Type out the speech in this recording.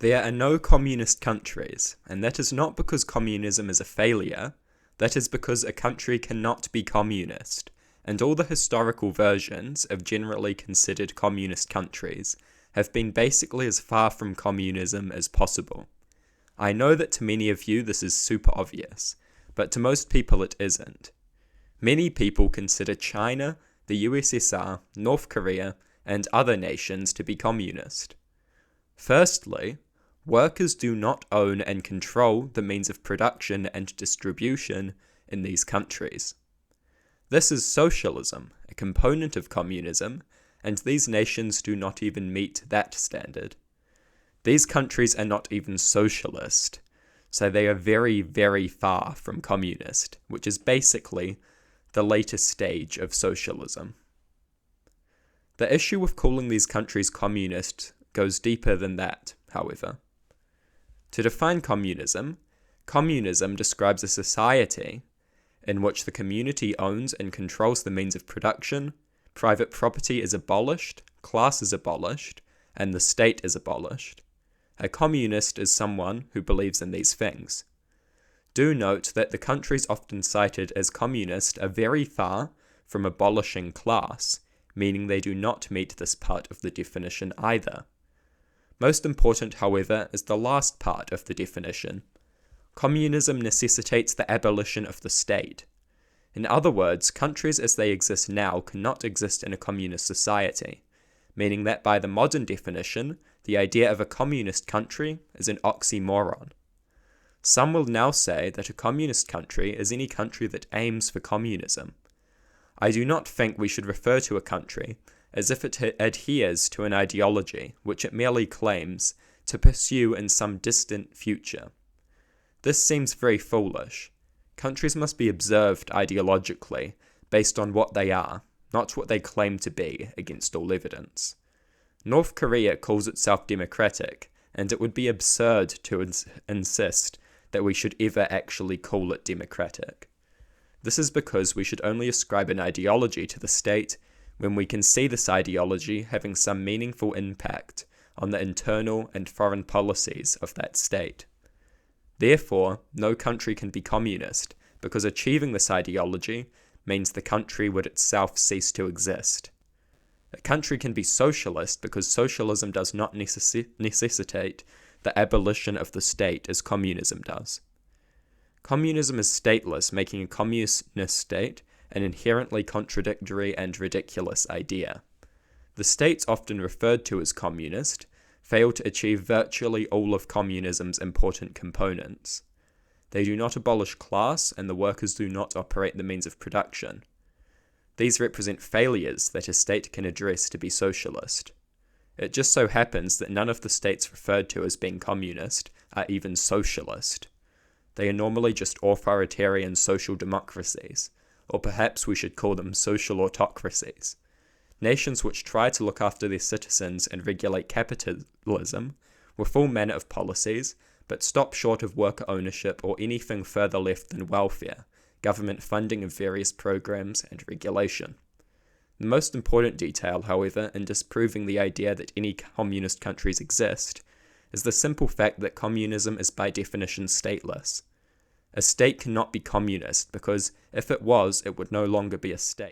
There are no communist countries, and that is not because communism is a failure, that is because a country cannot be communist, and all the historical versions of generally considered communist countries have been basically as far from communism as possible. I know that to many of you this is super obvious, but to most people it isn't. Many people consider China, the USSR, North Korea, and other nations to be communist. Firstly, workers do not own and control the means of production and distribution in these countries. This is socialism, a component of communism, and these nations do not even meet that standard. These countries are not even socialist, so they are very, very far from communist, which is basically the latest stage of socialism. The issue with calling these countries communist goes deeper than that, however. To define communism, communism describes a society in which the community owns and controls the means of production, private property is abolished, class is abolished, and the state is abolished. A communist is someone who believes in these things. Do note that the countries often cited as communist are very far from abolishing class, meaning they do not meet this part of the definition either. Most important, however, is the last part of the definition. Communism necessitates the abolition of the state. In other words, countries as they exist now cannot exist in a communist society, meaning that by the modern definition, the idea of a communist country is an oxymoron. Some will now say that a communist country is any country that aims for communism. I do not think we should refer to a country as if it adheres to an ideology which it merely claims to pursue in some distant future. This seems very foolish. Countries must be observed ideologically based on what they are, not what they claim to be against all evidence. North Korea calls itself democratic, and it would be absurd to insist that we should ever actually call it democratic. This is because we should only ascribe an ideology to the state when we can see this ideology having some meaningful impact on the internal and foreign policies of that state. Therefore, no country can be communist, because achieving this ideology means the country would itself cease to exist. A country can be socialist because socialism does not necessitate the abolition of the state as communism does. Communism is stateless, making a communist state an inherently contradictory and ridiculous idea. The states often referred to as communist fail to achieve virtually all of communism's important components. They do not abolish class, and the workers do not operate the means of production. These represent failures that a state can address to be socialist. It just so happens that none of the states referred to as being communist are even socialist. They are normally just authoritarian social democracies, or perhaps we should call them social autocracies. Nations which try to look after their citizens and regulate capitalism with all manner of policies, but stop short of worker ownership or anything further left than welfare, government funding of various programs, and regulation. The most important detail, however, in disproving the idea that any communist countries exist, is the simple fact that communism is by definition stateless. A state cannot be communist because if it was, it would no longer be a state.